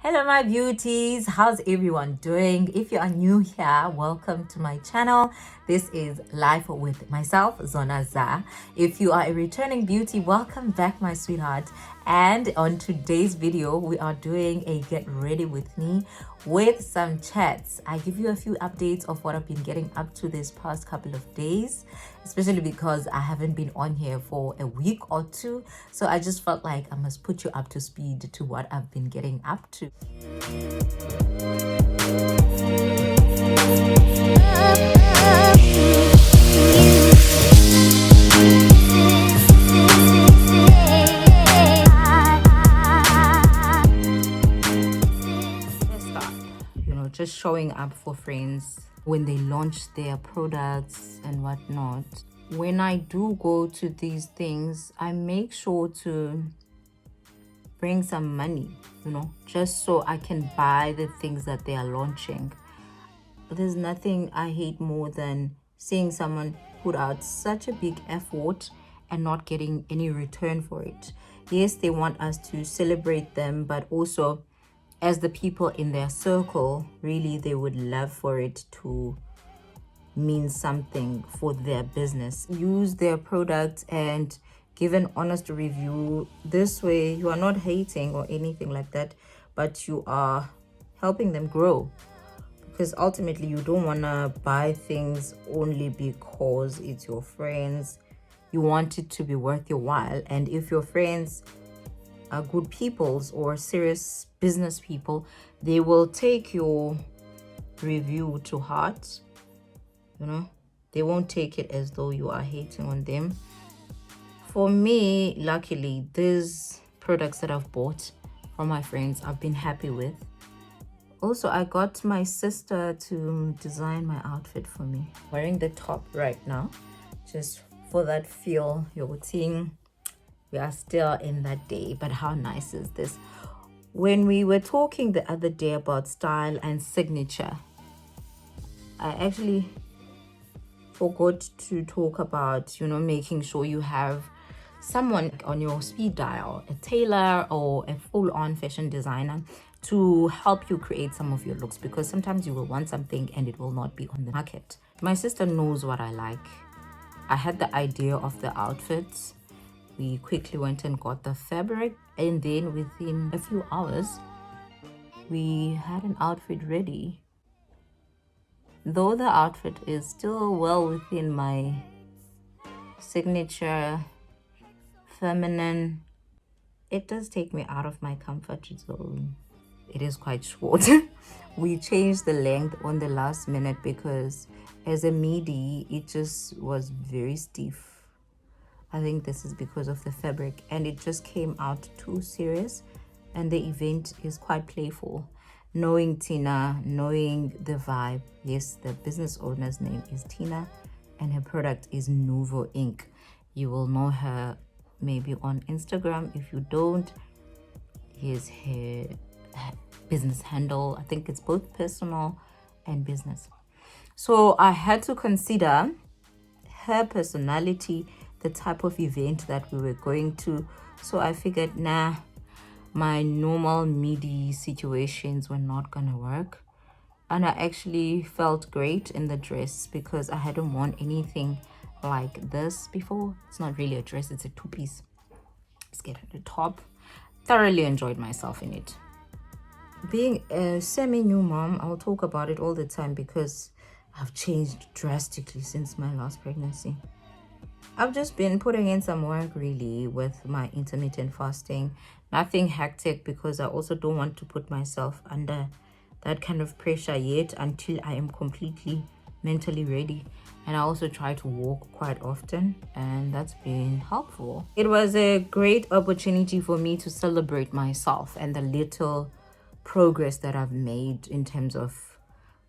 Hello my beauties, how's everyone doing? If you are new here, welcome to my channel. This is Life with myself, Zona. If you are a returning beauty, welcome back my sweetheart. And on today's video we are doing a get ready with me with some chats. I give you a few updates of what I've been getting up to this past couple of days, especially because I haven't been on here for a week or two, so I just felt like I must put you up to speed to what I've been getting up to. Just showing up for friends when they launch their products and whatnot. When I do go to these things, I make sure to bring some money, just so I can buy the things that they are launching. There's nothing I hate more than seeing someone put out such a big effort and not getting any return for it. Yes, they want us to celebrate them, but also as the people in their circle, really they would love for it to mean something for their business. Use their product and give an honest review. This way you are not hating or anything like that, but you are helping them grow, because ultimately you don't want to buy things only because it's your friends. You want it to be worth your while, and if your friends are good peoples or serious business people, they will take your review to heart. They won't take it as though you are hating on them. For me, luckily, these products that I've bought from my friends I've been happy with. Also, I got my sister to design my outfit for me. Wearing the top right now, just for that feel. You're seeing we are still in that day, but how nice is this? When we were talking the other day about style and signature, I actually forgot to talk about, making sure you have someone on your speed dial, a tailor or a full-on fashion designer, to help you create some of your looks, because sometimes you will want something and it will not be on the market. My sister knows what I like. I had the idea of the outfits. We quickly went and got the fabric, and then within a few hours we had an outfit ready. Though the outfit is still well within my signature feminine, it does take me out of my comfort zone. It is quite short. We changed the length on the last minute because as a midi it just was very stiff. I think this is because of the fabric, and it just came out too serious, and the event is quite playful. Knowing Tina, knowing the vibe. Yes, the business owner's name is Tina and her product is Nu.Vo Inc. You will know her maybe on Instagram. If you don't, here's her business handle. I think it's both personal and business. So I had to consider her personality, the type of event that we were going to. So I figured, my normal midi situations were not gonna work, and I actually felt great in the dress because I hadn't worn anything like this before. It's not really a dress, it's a two-piece skirt at the top. Thoroughly enjoyed myself in it. Being a semi-new mom, I'll talk about it all the time because I've changed drastically since my last pregnancy. I've just been putting in some work really with my intermittent fasting. Nothing hectic, because I also don't want to put myself under that kind of pressure yet until I am completely mentally ready. And I also try to walk quite often, and that's been helpful. It was a great opportunity for me to celebrate myself and the little progress that I've made in terms of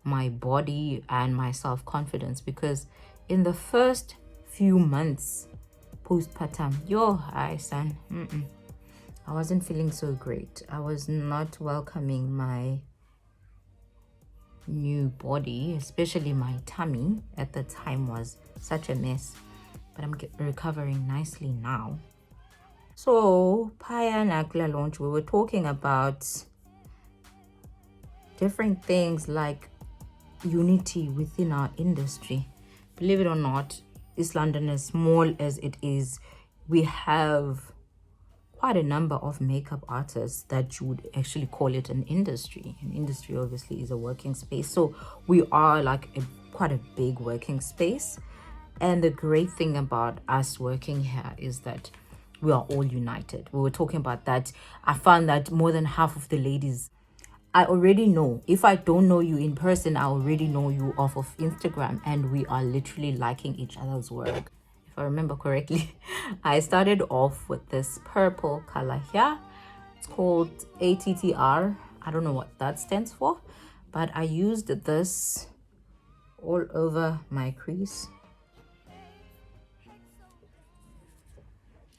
my body and my self-confidence, because in the first few months postpartum, I wasn't feeling so great. I was not welcoming my new body, especially my tummy at the time was such a mess, but I'm recovering nicely now. So Paya Nakla launch, we were talking about different things like unity within our industry. Believe it or not, East London, as small as it is, we have quite a number of makeup artists that you would actually call it an industry. An industry obviously is a working space. So we are like quite a big working space. And the great thing about us working here is that we are all united. We were talking about that. I found that more than half of the ladies I already know. If I don't know you in person, I already know you off of Instagram, and we are literally liking each other's work. If I remember correctly, I started off with this purple color here. It's called ATTR. I don't know what that stands for, but I used this all over my crease.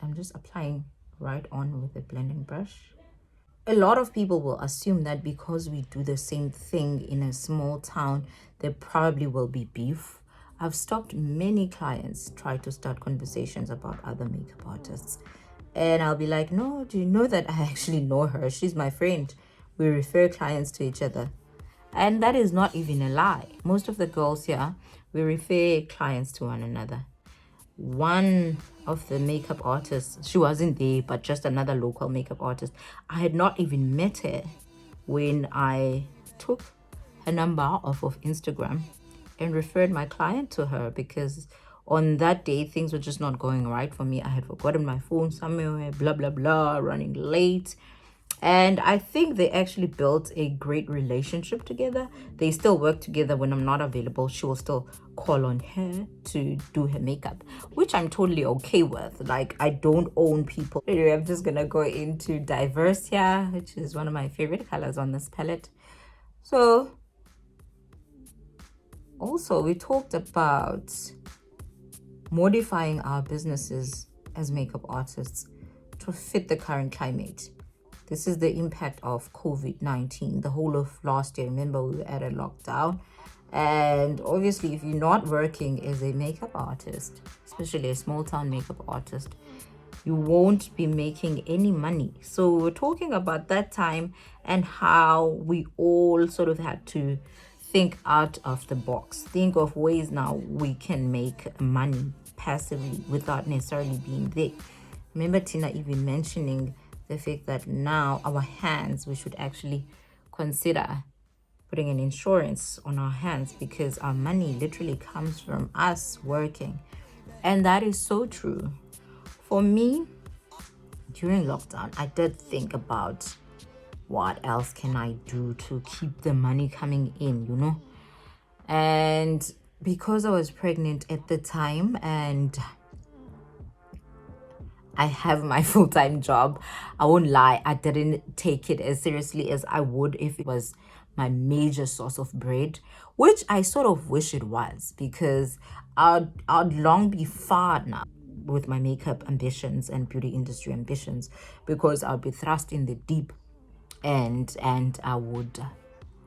I'm just applying right on with a blending brush. A lot of people will assume that because we do the same thing in a small town, there probably will be beef. I've stopped many clients try to start conversations about other makeup artists. And I'll be like, no, do you know that I actually know her? She's my friend. We refer clients to each other. And that is not even a lie. Most of the girls here, we refer clients to one another. One of the makeup artists, she wasn't there, but just another local makeup artist. I had not even met her when I took her number off of Instagram and referred my client to her, because on that day things were just not going right for me. I had forgotten my phone somewhere, blah blah blah, running late. And I think they actually built a great relationship together. They still work together. When I'm not available, she will still call on her to do her makeup, which I'm totally okay with. Like, I don't own people. Anyway, I'm just gonna go into Diverse here, which is one of my favorite colors on this palette. So also we talked about modifying our businesses as makeup artists to fit the current climate. This is the impact of COVID-19. The whole of last year, remember, we were at a lockdown. And obviously, if you're not working as a makeup artist, especially a small town makeup artist, you won't be making any money. So we're talking about that time and how we all sort of had to think out of the box. Think of ways now we can make money passively without necessarily being there. Remember Tina even mentioning the fact that now our hands, we should actually consider putting an insurance on our hands, because our money literally comes from us working. And that is so true. For me, during lockdown, I did think about what else can I do to keep the money coming in, you know? And because I was pregnant at the time and I have my full-time job, I won't lie, I didn't take it as seriously as I would if it was my major source of bread, which I sort of wish it was, because I'd long be far now with my makeup ambitions and beauty industry ambitions, because I'll be thrust in the deep end and I would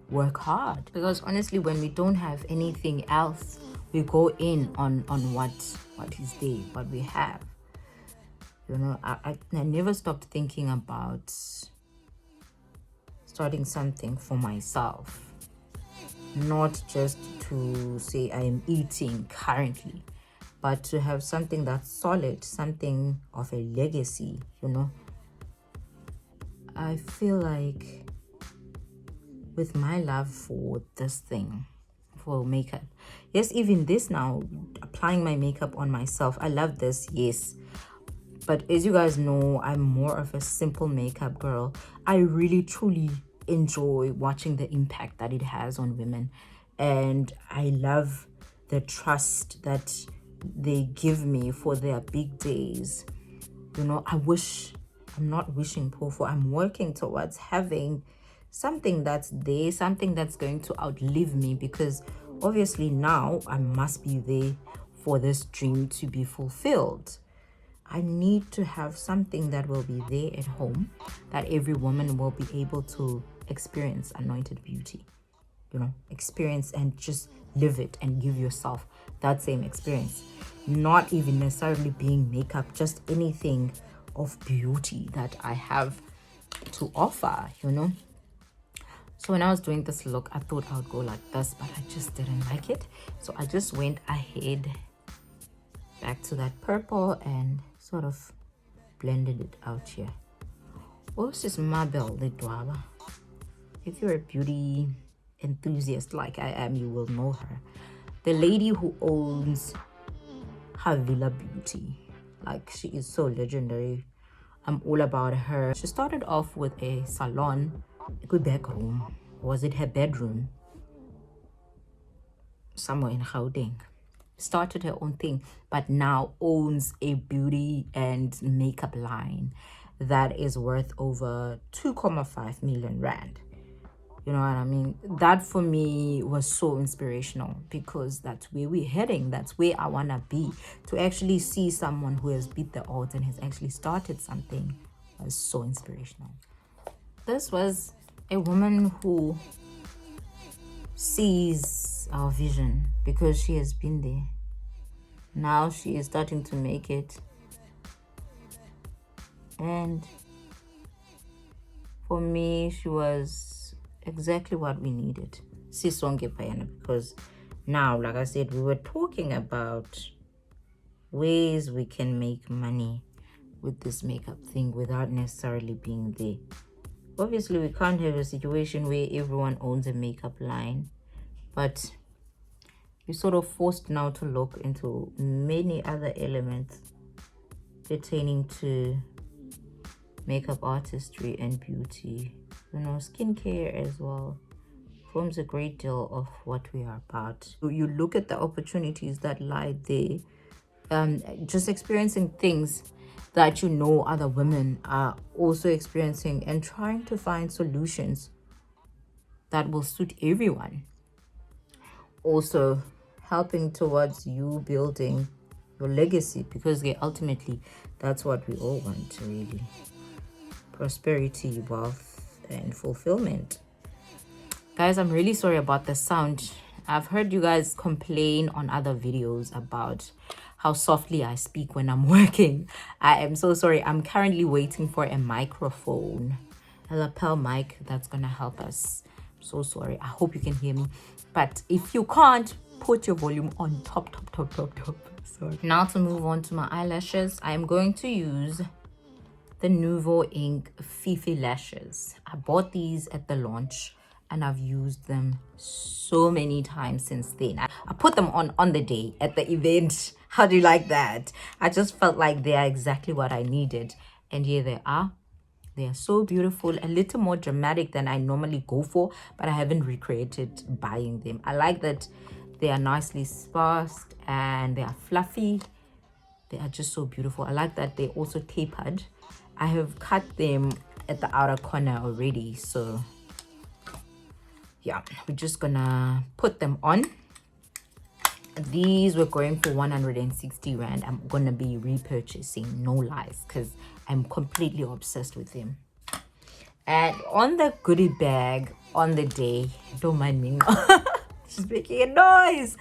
work hard. Because honestly, when we don't have anything else, we go in on what is there, what we have. You know, I never stopped thinking about starting something for myself, not just to say I am eating currently, but to have something that's solid, something of a legacy, you know. I feel like with my love for this thing, for makeup, yes, even this now, applying my makeup on myself, I love this, yes. But as you guys know, I'm more of a simple makeup girl. I really, truly enjoy watching the impact that it has on women. And I love the trust that they give me for their big days. You know, I'm not wishing poor for, I'm working towards having something that's there, something that's going to outlive me, because obviously now I must be there for this dream to be fulfilled. I need to have something that will be there at home, that every woman will be able to experience anointed beauty, you know, experience and just live it and give yourself that same experience. Not even necessarily being makeup, just anything of beauty that I have to offer, you know. So when I was doing this look, I thought I would go like this, but I just didn't like it. So I just went ahead back to that purple and sort of blended it out here. What's this Mabel Lidwaba? If you're a beauty enthusiast like I am, you will know her. The lady who owns Havila Beauty. Like, she is so legendary. I'm all about her. She started off with a salon, a good back room. Was it her bedroom? Somewhere in Gauteng. Started her own thing, but now owns a beauty and makeup line that is worth over 2.5 million rand. You know what I mean? That for me was so inspirational, because that's where we're heading. That's where I want to be. To actually see someone who has beat the odds and has actually started something was so inspirational. This was a woman who sees our vision, because she has been there. Now she is starting to make it. And for me, she was exactly what we needed. Sisonke Payana, because now, like I said, we were talking about ways we can make money with this makeup thing without necessarily being there. Obviously, we can't have a situation where everyone owns a makeup line, but you're sort of forced now to look into many other elements pertaining to makeup artistry and beauty. You know, skincare as well forms a great deal of what we are about. So you look at the opportunities that lie there, just experiencing things that you know other women are also experiencing, and trying to find solutions that will suit everyone. Also helping towards you building your legacy, because ultimately that's what we all want, really. Prosperity, wealth, and fulfillment. Guys, I'm really sorry about the sound. I've heard you guys complain on other videos about how softly I speak when I'm working. I am so sorry. I'm currently waiting for a microphone, a lapel mic that's gonna help us. I'm so sorry. I hope you can hear me, but if you can't, put your volume on top. Sorry. Now to move on to my eyelashes, I am going to use the Nu.Vo ink Fifi Lashes. I bought these at the launch and I've used them so many times since then. I put them on the day at the event. How do you like that? I just felt like they are exactly what I needed. And here they are. They are so beautiful, a little more dramatic than I normally go for, but I haven't recreated buying them. I like that they are nicely sparse and they are fluffy. They are just so beautiful. I like that they also tapered. I have cut them at the outer corner already, so yeah, we're just gonna put them on. These were going for 160 rand. I'm gonna be repurchasing, no lies, because I'm completely obsessed with them. And on the goodie bag on the day, don't mind me, she's making a noise.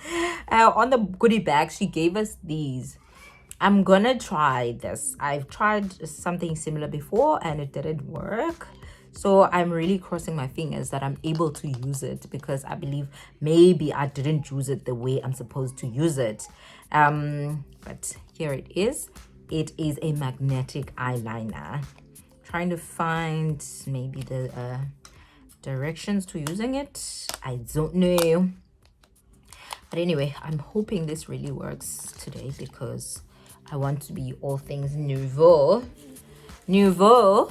On the goodie bag, she gave us these. I'm gonna try this. I've tried something similar before and it didn't work. So I'm really crossing my fingers that I'm able to use it, because I believe maybe I didn't use it the way I'm supposed to use it. But here it is. It is a magnetic eyeliner. Trying to find maybe the directions to using it. I don't know. But anyway, I'm hoping this really works today, because I want to be all things Nu.Vo. Nu.Vo.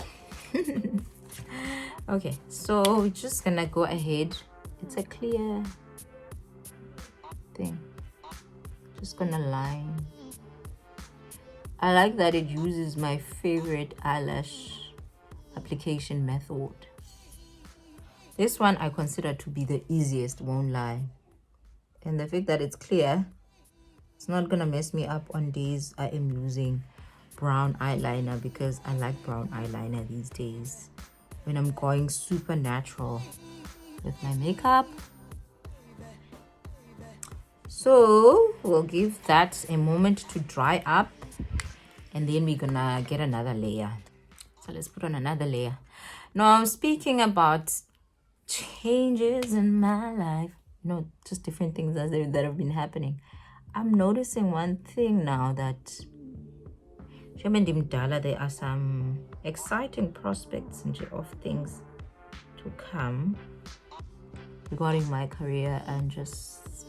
Okay, so we're just gonna go ahead. It's a clear thing. Just gonna line. I like that it uses my favorite eyelash application method. This one I consider to be the easiest, won't lie. And the fact that it's clear, it's not gonna mess me up on days I am using brown eyeliner, because I like brown eyeliner these days when I'm going super natural with my makeup. So we'll give that a moment to dry up, and then we're gonna get another layer. So let's put on another layer. Now I'm speaking about changes in my life, just different things that have been happening. I'm noticing one thing now, that there are some exciting prospects of things to come regarding my career and just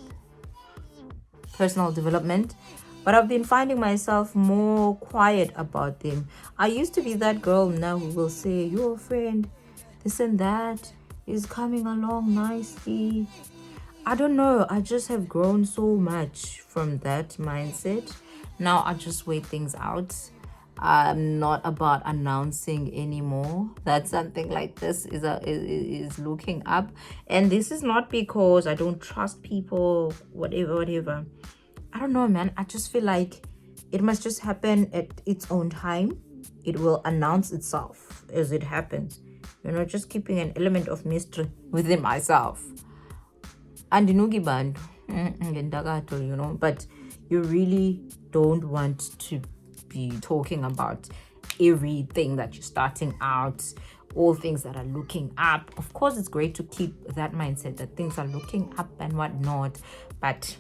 personal development. But I've been finding myself more quiet about them. I used to be that girl now who will say, your friend, this and that is coming along nicely. I don't know. I just have grown so much from that mindset. Now I just wait things out. I'm not about announcing anymore that something like this is looking up. And this is not because I don't trust people, whatever. I don't know, man. I just feel like it must just happen at its own time. It will announce itself as it happens. Just keeping an element of mystery within myself. And band, but you really don't want to be talking about everything that you're starting out, all things that are looking up. Of course, it's great to keep that mindset that things are looking up and whatnot, but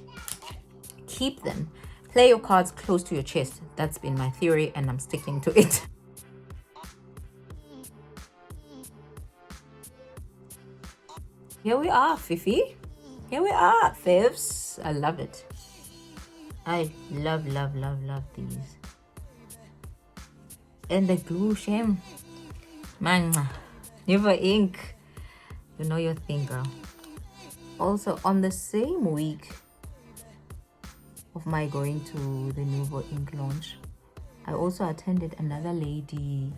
keep them. Play your cards close to your chest. That's been my theory, and I'm sticking to it. Here we are, Fifi. Here we are, Fivs. I love it. I love these. And the glue, shame. Man, Nu.Vo ink. You know your thing, girl. Also, on the same week of my going to the Nu.Vo ink launch, I also attended another lady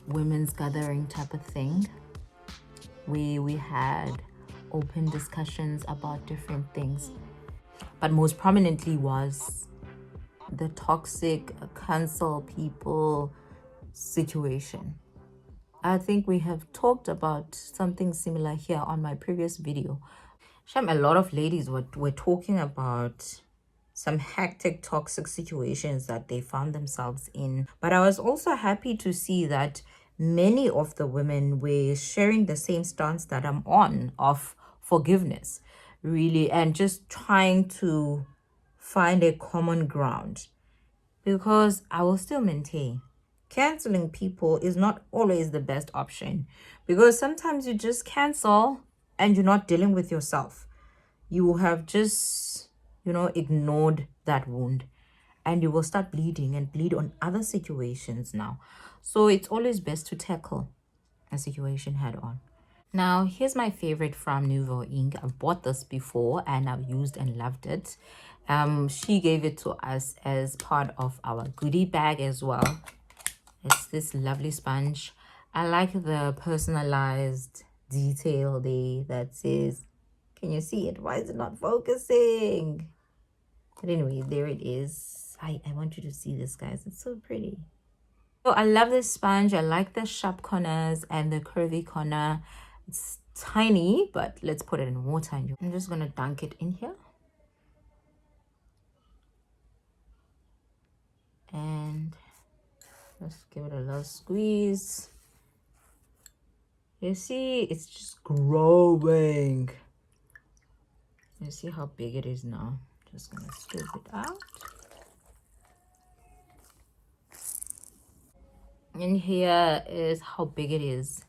women's gathering type of thing, where we had open discussions about different things, but most prominently was the toxic cancel people situation. I think we have talked about something similar here on my previous video. A lot of ladies were talking about some hectic toxic situations that they found themselves in, but I was also happy to see that many of the women were sharing the same stance that I'm on, of forgiveness, really, and just trying to find a common ground. Because I will still maintain, canceling people is not always the best option, because sometimes you just cancel and you're not dealing with yourself. You have just, ignored that wound, and you will start bleeding and bleed on other situations now. So it's always best to tackle a situation head on. Now, here's my favorite from Nu.Vo ink. I've bought this before and I've used and loved it. She gave it to us as part of our goodie bag as well. It's this lovely sponge. I like the personalized detail there that says, can you see it? Why is it not focusing? But anyway, there it is. I want you to see this, guys. It's so pretty. So I love this sponge. I like the sharp corners and the curvy corner. It's tiny, but let's put it in water. I'm just going to dunk it in here. And just give it a little squeeze. You see, it's just growing. You see how big it is now. Just going to scoop it out. And here is how big it is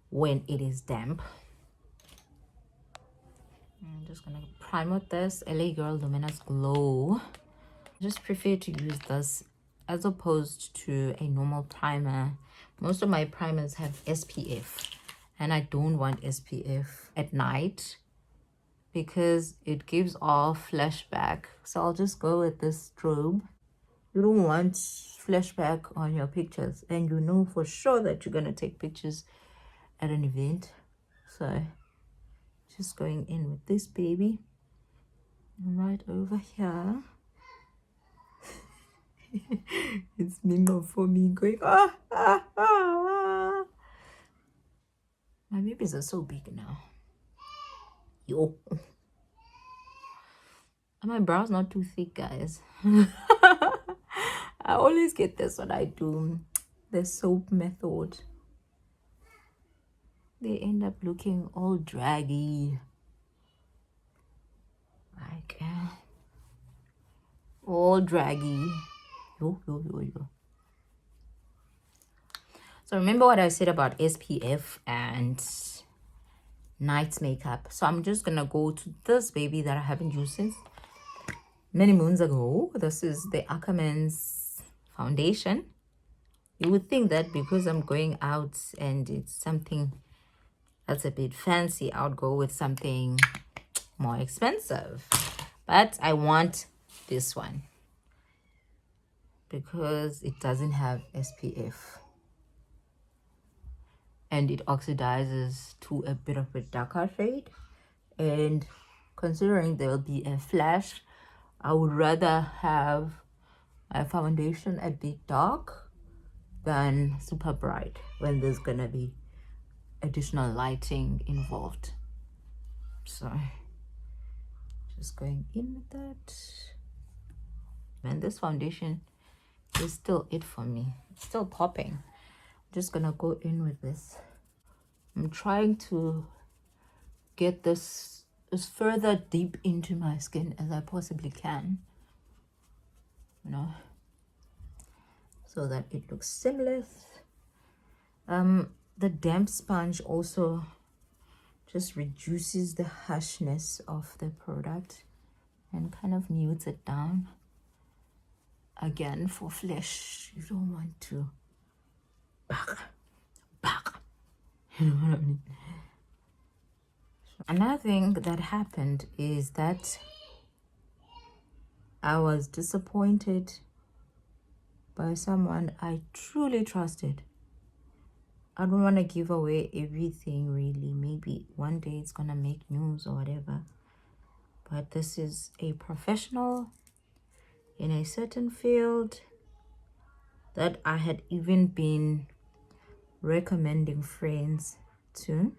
when it is damp. I'm just gonna prime with this LA Girl Luminous Glow. I just prefer to use this as opposed to a normal primer. Most of my primers have SPF, and I don't want SPF at night because it gives off flashback. So I'll just go with this strobe. You don't want flashback on your pictures, and you know for sure that you're gonna take pictures at an event. So just going in with this baby right over here. It's Mimo for me going My babies are so big now. Yo. And my brows not too thick, guys. I always get this when I do the soap method. they end up looking all draggy, like all draggy. Yo. So remember what I said about SPF and night makeup. So I'm just gonna go to this baby that I haven't used since many moons ago. This is the Aquaman's foundation. You would think that because I'm going out and it's something that's a bit fancy, I would go with something more expensive. But I want this one because it doesn't have SPF. And it oxidizes to a bit of a darker shade. And considering there will be a flash, I would rather have my foundation a bit dark than super bright when there's gonna be additional lighting involved. So just going in with that. And this foundation is still it for me. It's still popping. I'm just gonna go in with this. I'm trying to get this as further deep into my skin as I possibly can, you know, so that it looks seamless. The damp sponge also just reduces the harshness of the product and kind of mutes it down. Again, for flesh, you don't want to back. You know what I mean? Another thing that happened is that I was disappointed by someone I truly trusted. I don't want to give away everything, really. Maybe one day it's gonna make news or whatever. But this is a professional in a certain field that I had even been recommending friends to.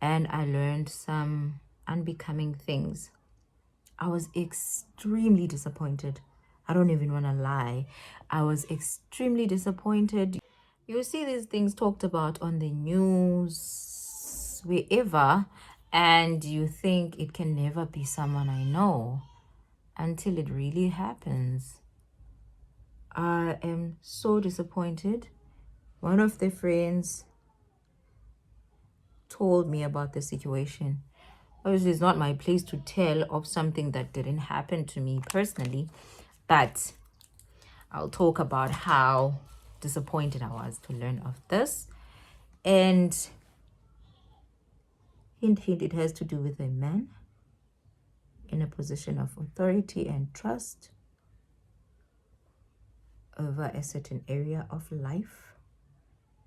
And I learned some unbecoming things. I was extremely disappointed. I don't even want to lie. I was extremely disappointed. You see these things talked about on the news, wherever, and you think it can never be someone I know until it really happens. I am so disappointed. One of the friends told me about the situation. Obviously, it's not my place to tell of something that didn't happen to me personally, but I'll talk about how disappointed I was to learn of this. And hint, it has to do with a man in a position of authority and trust over a certain area of life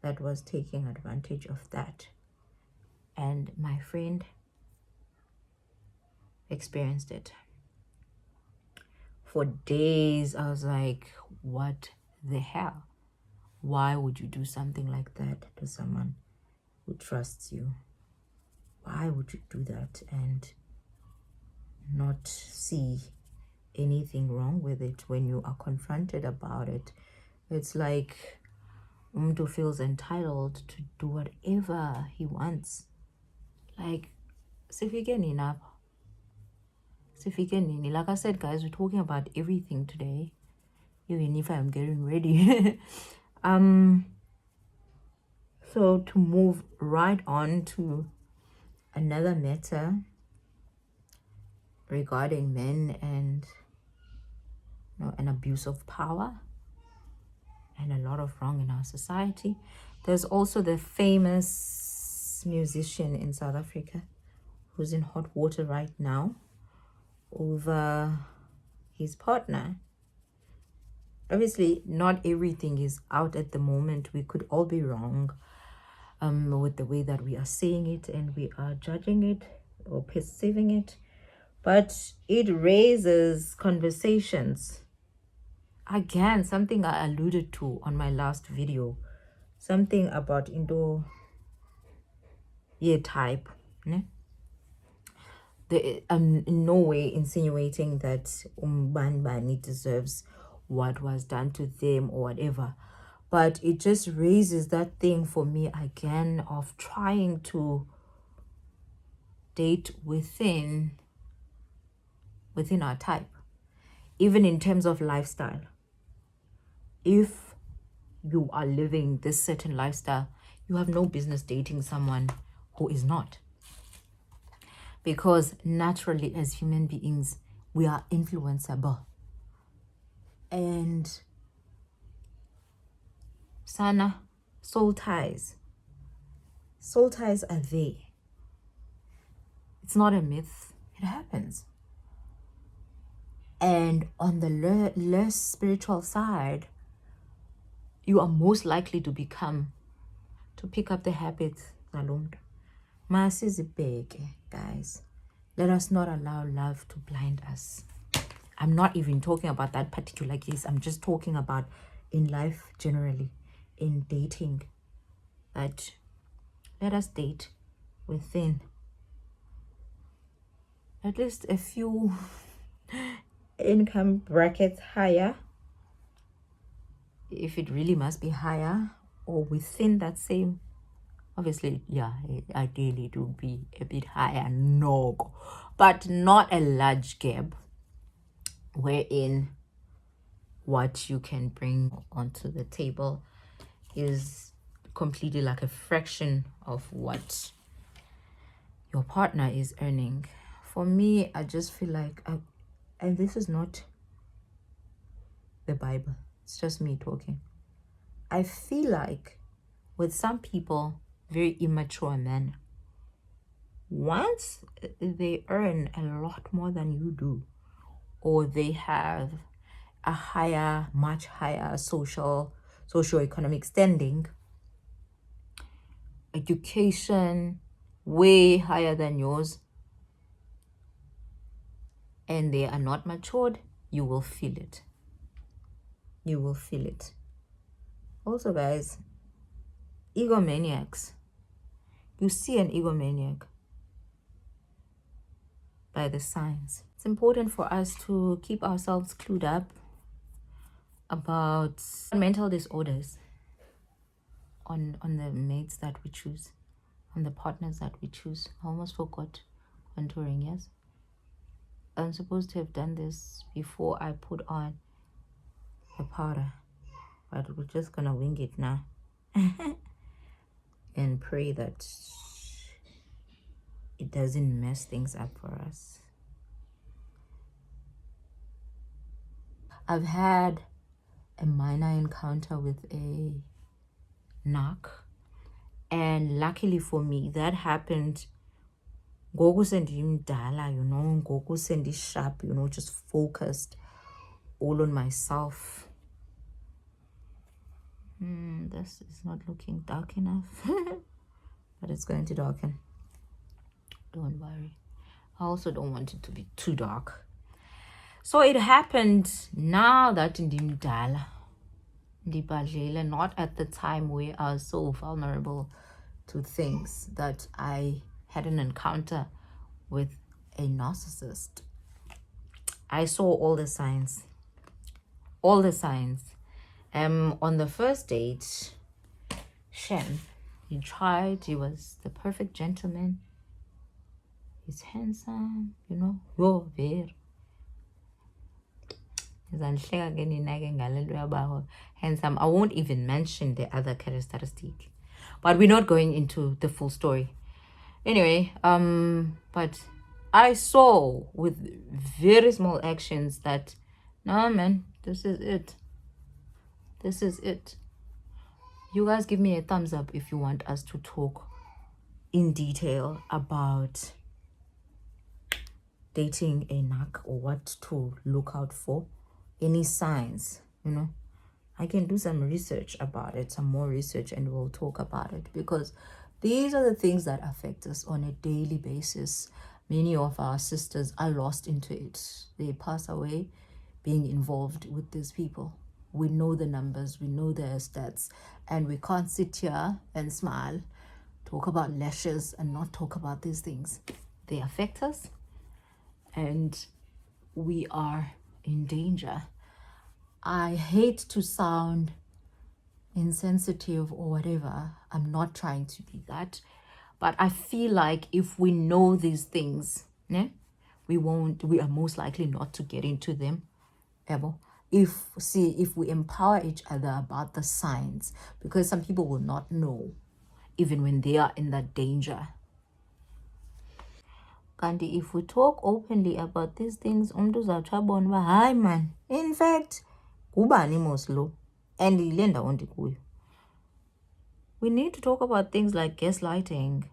that was taking advantage of that. And my friend experienced it. For days, I was like, what the hell? Why would you do something like that to someone who trusts you? Why would you do that and not see anything wrong with it when you are confronted about it? It's like Umdu feels entitled to do whatever he wants. Like, like I said, guys, we're talking about everything today, even if I'm getting ready. So to move right on to another matter regarding men and, you know, an abuse of power and a lot of wrong in our society. There's also the famous musician in South Africa who's in hot water right now over his partner. Obviously, not everything is out at the moment. We could all be wrong with the way that we are saying it and we are judging it or perceiving it, but it raises conversations. Again, something I alluded to on my last video, something about Indo type. Ne? I'm in no way insinuating that Bani deserves what was done to them or whatever, But it just raises that thing for me again of trying to date within our type, even in terms of lifestyle. If you are living this certain lifestyle, you have no business dating someone who is not. Because naturally, as human beings, we are influenceable. And sana, soul ties are there. It's not a myth, it happens. And on the less spiritual side, you are most likely to pick up the habits. Guys, let us not allow love to blind us. I'm not even talking about that particular case. I'm just talking about in life generally, in dating, that let us date within at least a few income brackets higher, if it really must be higher, or within that same, obviously, yeah, ideally it would be a bit higher, no, but not a large gap wherein what you can bring onto the table is completely like a fraction of what your partner is earning. For me, I just feel like, and this is not the Bible, it's just me talking. I feel like with some people, very immature men, once they earn a lot more than you do, or they have a much higher socio-economic standing, education way higher than yours, and they are not matured, you will feel it. You will feel it. Also, guys, egomaniacs. You see an egomaniac by the signs. It's important for us to keep ourselves clued up about mental disorders on the mates that we choose, on the partners that we choose. I almost forgot contouring, yes? I'm supposed to have done this before I put on the powder, but we're just gonna wing it now and pray that it doesn't mess things up for us. I've had a minor encounter with a knock, and luckily for me, that happened ngoku sendimdala, ngoku sharp, just focused all on myself. This is not looking dark enough, but it's going to darken. Don't worry. I also don't want it to be too dark. So it happened now that ndimdala, ndibadlile, not at the time where I was so vulnerable to things, that I had an encounter with a narcissist. I saw all the signs. On the first date, Shem, he was the perfect gentleman. He's handsome, you're very handsome. I won't even mention the other characteristic, but we're not going into the full story. Anyway, but I saw with very small actions that, no man, this is it. You guys give me a thumbs up if you want us to talk in detail about dating a knock, or what to look out for, any signs. I can do some research about it, some more research, and we'll talk about it, because these are the things that affect us on a daily basis. Many of our sisters are lost into it. They pass away being involved with these people. We know the numbers, we know their stats, and we can't sit here and smile, talk about lashes, and not talk about these things. They affect us, and we are in danger. I hate to sound insensitive or whatever. I'm not trying to be that. But I feel like if we know these things, yeah, we are most likely not to get into them ever. If we empower each other about the signs, because some people will not know even when they are in that danger. Kanti if we talk openly about these things, umuntu uzawutshabona uba hayi man, in fact kubani mos lo and yile ndawo ndikuyo. We need to talk about things like gaslighting.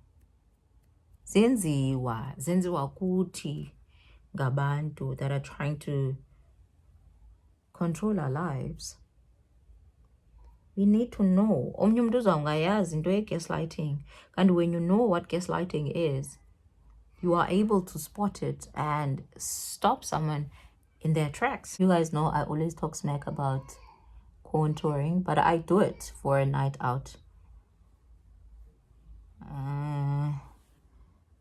Zenziwa kuthi ngabantu that are trying to control our lives. We need to know. Omnye umuntu uzawungayazi into ye-gaslighting. And when you know what gaslighting is, you are able to spot it and stop someone in their tracks. You guys know I always talk smack about contouring, but I do it for a night out.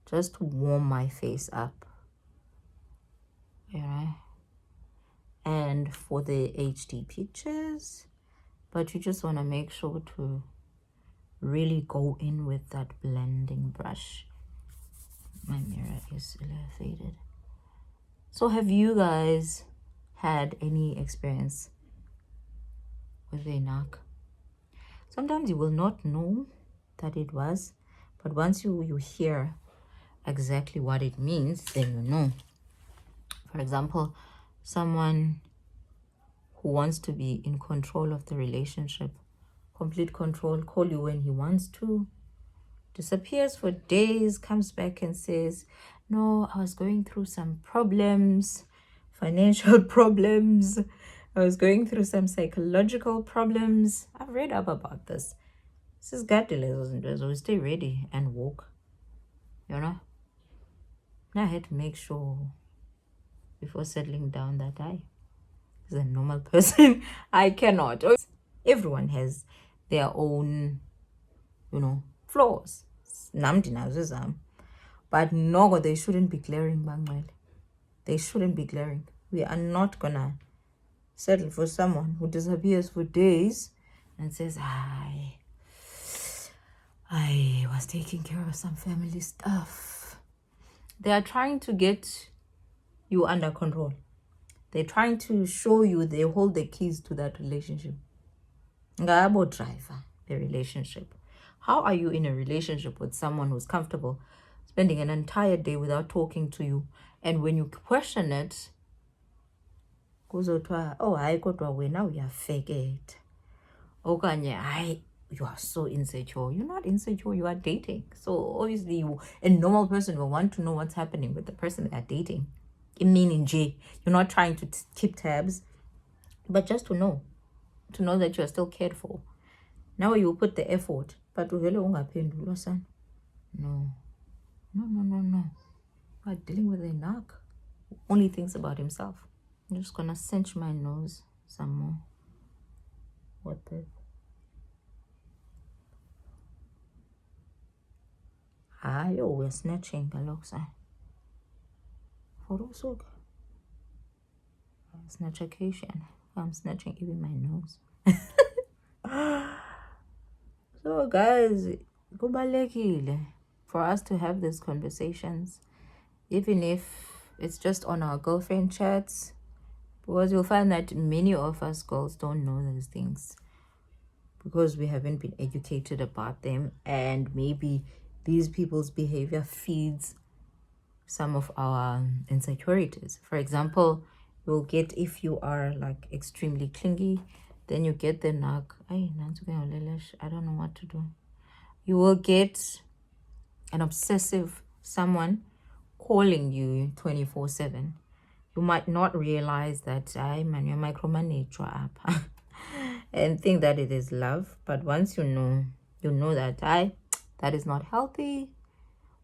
Just to warm my face up. Yeah. And for the HD pictures, but you just want to make sure to really go in with that blending brush. My mirror is a little faded. So have you guys had any experience with a knock? Sometimes you will not know that it was, but once you hear exactly what it means, then you know. For example, someone who wants to be in control of the relationship, complete control, call you when he wants to, disappears for days, comes back and says, no, I was going through some problems, financial problems, I was going through some psychological problems. I've read up about this. This is God, so stay ready and walk, you know. Now I had to make sure before settling down that I, as a normal person, I cannot. Everyone has their own, you know, flaws. But no, they shouldn't be glaring, Bangwell. They shouldn't be glaring. We are not gonna settle for someone who disappears for days and says, I was taking care of some family stuff. They are trying to get you under control. They're trying to show you they hold the keys to that relationship. Ngabo driver, the relationship. How are you in a relationship with someone who's comfortable spending an entire day without talking to you? And when you question it, oh, I got away now, you are fake it. Okay, you are so insecure. You're not insecure, you are dating. So obviously a normal person will want to know what's happening with the person they are dating. Meaning J, you're not trying to keep tabs, but just to know that you're still cared for. Now you put the effort, but no. We're dealing with a knock. Only thinks about himself. I'm just gonna cinch my nose some more. What the? We're snatching Galoxa. For snatch occasion. I'm snatching even my nose. So guys, kubalulekile for us to have these conversations, even if it's just on our girlfriend chats, because you'll find that many of us girls don't know those things because we haven't been educated about them, and maybe these people's behavior feeds some of our insecurities. For example, you'll get, if you are like extremely clingy, then you get the knock. I don't know what to do. You will get an obsessive someone calling you 24/7. You might not realize that you're micromanage up and think that it is love. But once you know that that is not healthy.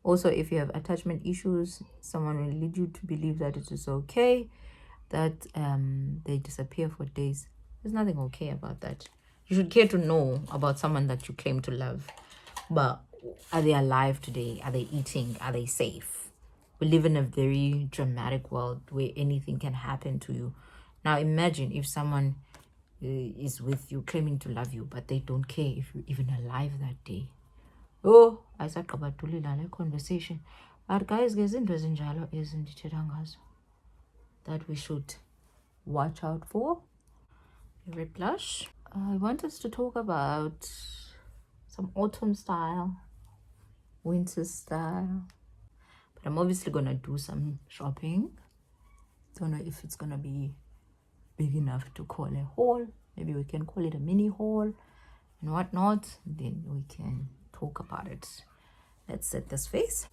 Also, if you have attachment issues, someone will lead you to believe that it is okay, that they disappear for days. There's nothing okay about that. You should care to know about someone that you claim to love. But are they alive today? Are they eating? Are they safe? We live in a very dramatic world where anything can happen to you. Now imagine if someone is with you, claiming to love you, but they don't care if you're even alive that day. Oh, I said kabatulila conversation. But guys, that we should watch out for. Favorite blush. I want us to talk about some autumn style, winter style, but I'm obviously gonna do some shopping. Don't know if it's gonna be big enough to call a haul. Maybe we can call it a mini haul and whatnot. Then we can talk about it. Let's set this face.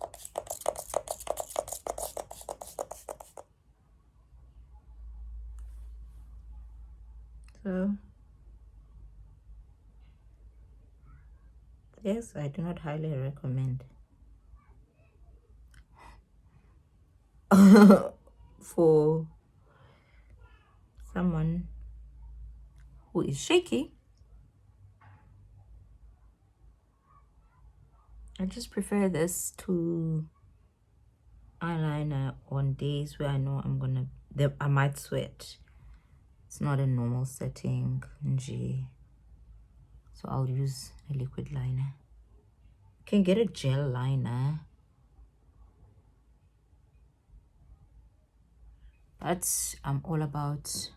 So yes, I do not highly recommend for someone who is shaky. I just prefer this to eyeliner on days where I know I might sweat. It's not a normal setting, so I'll use a liquid liner. You can get a gel liner, but I'm all about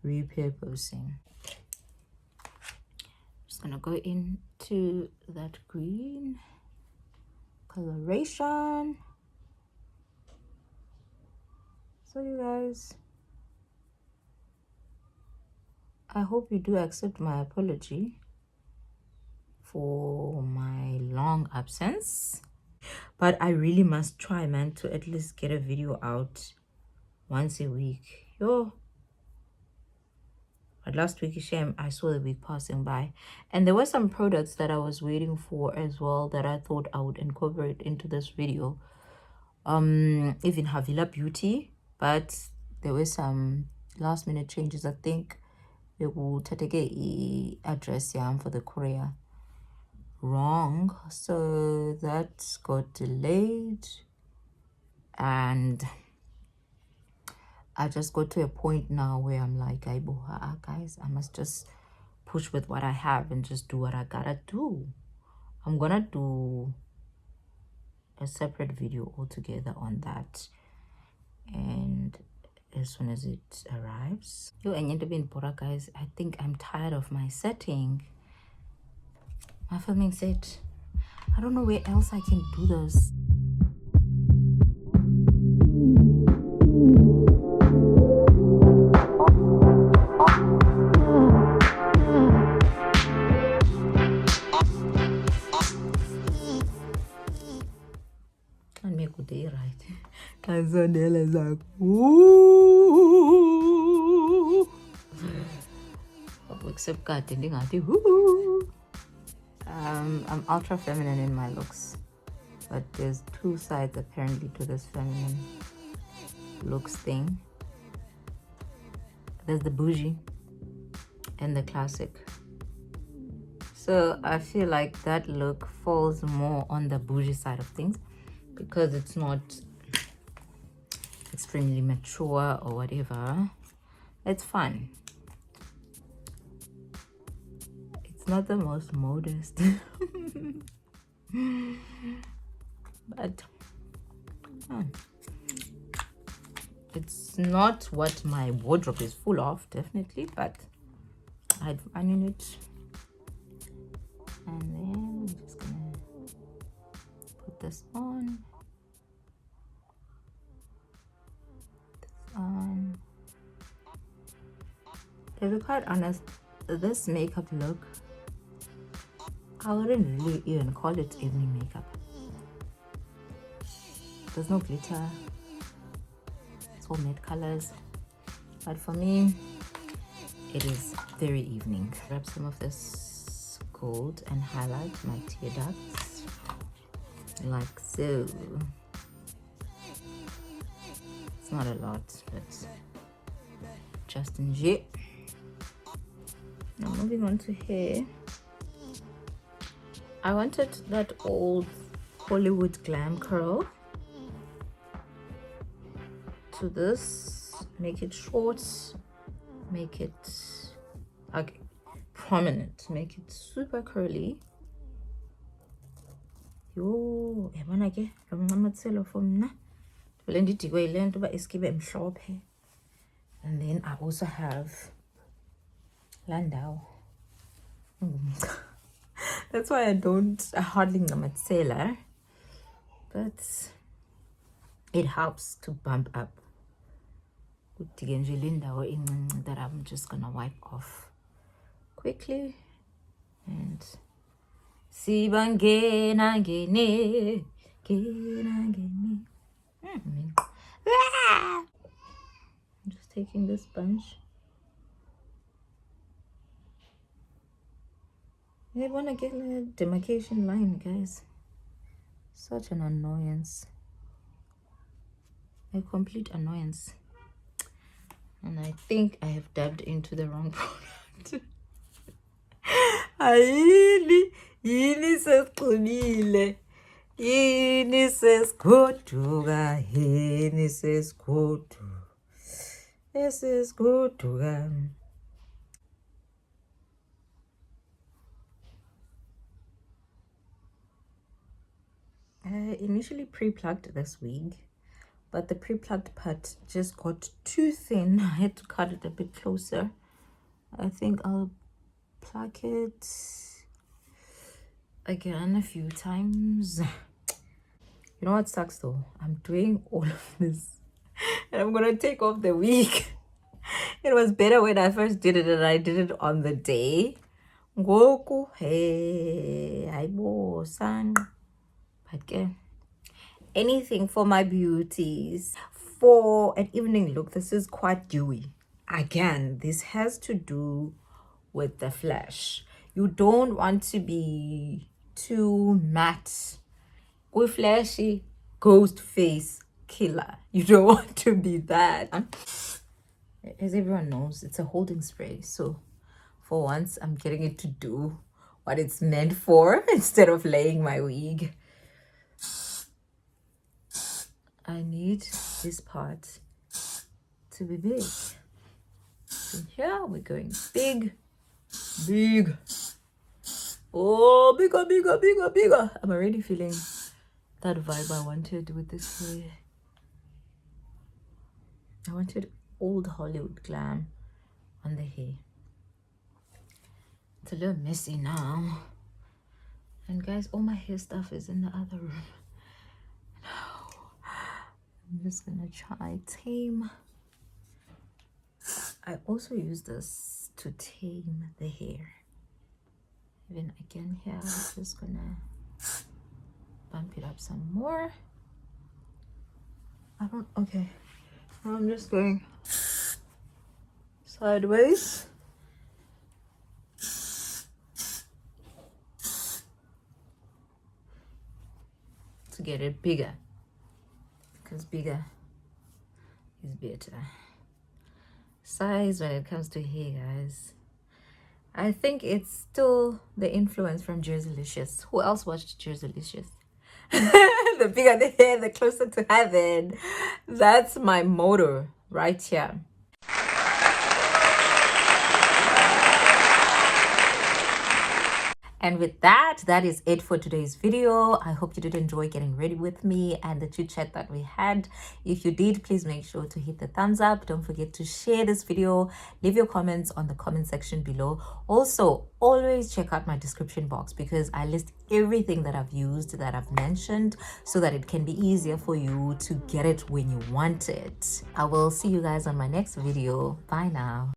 repurposing. Just gonna go into that green coloration. So you guys, I hope you do accept my apology for my long absence, but I really must try, man, to at least get a video out once a week. But last week, shame, I saw the week passing by, and there were some products that I was waiting for as well that I thought I would incorporate into this video. Even Nhizah Beauty, but there were some last minute changes. I think they will take the address for the courier wrong, so that got delayed, and I just got to a point now where I'm like, guys, I must just push with what I have and just do what I gotta do. I'm gonna do a separate video altogether on that, and as soon as it arrives. Guys, I think I'm tired of my setting, my filming set. I don't know where else I can do this. Can't make a day right. Kazanela is like, ooh. Except God, I'm ultra feminine in my looks, but there's two sides apparently to this feminine looks thing. There's the bougie and the classic. So I feel like that look falls more on the bougie side of things because it's not extremely mature or whatever. It's fun. It's not the most modest. But it's not what my wardrobe is full of, definitely, but I'd fun in it. And then I'm just gonna put this on. To be quite honest, this makeup look, I wouldn't really even call it evening makeup. There's no glitter, it's all matte colors, but for me it is very evening. Grab some of this gold and highlight my tear ducts like so. It's not a lot, but just in G. Now moving on to hair. I wanted that old Hollywood glam curl to this, make it short make it like prominent, make it super curly. Yo, yabona ke lo mncamathelo for mna vele ndidikwe yile nto uba iskibe mhlophe. And then I also have Landau. That's why I hardly ngamatsela, but it helps to bump up. That I'm just gonna wipe off quickly. And Sibangena gene. I'm just taking this bunch. I want to get a demarcation line, guys. Such an annoyance. A complete annoyance. And I think I have dabbed into the wrong product. Yini sesiqinile. Yini sesigoduka. Yini sesigoduka. Esesigoduka. I initially pre-plucked this wig, but the pre-plucked part just got too thin. I had to cut it a bit closer. I think I'll pluck it again a few times. You know what sucks though? I'm doing all of this and I'm gonna take off the wig. It was better when I first did it and I did it on the day. Ngoku, hey, aibo sang. But anything for my beauties. For an evening look, this is quite dewy. Again, this has to do with the flash. You don't want to be too matte. Go flashy, ghost face killer. You don't want to be that. As everyone knows, it's a holding spray. So for once, I'm getting it to do what it's meant for instead of laying my wig. I need this part to be big. So here we're going big. Oh, bigger, bigger, bigger, bigger. I'm already feeling that vibe I wanted with this hair. I wanted old Hollywood glam on the hair. It's a little messy now. And guys, all my hair stuff is in the other room. I'm just gonna try tame. I also use this to tame the hair. Even again here, I'm just gonna bump it up some more. Okay. I'm just going sideways. To get it bigger. Because bigger is better. Size when it comes to hair, guys. I think it's still the influence from GRWM. Who else watched GRWM? The bigger the hair, the closer to heaven. That's my motto right here. And with that, that is it for today's video. I hope you did enjoy getting ready with me and the chit chat that we had. If you did, please make sure to hit the thumbs up. Don't forget to share this video. Leave your comments on the comment section below. Also, always check out my description box because I list everything that I've used, that I've mentioned, so that it can be easier for you to get it when you want it. I will see you guys on my next video. Bye now.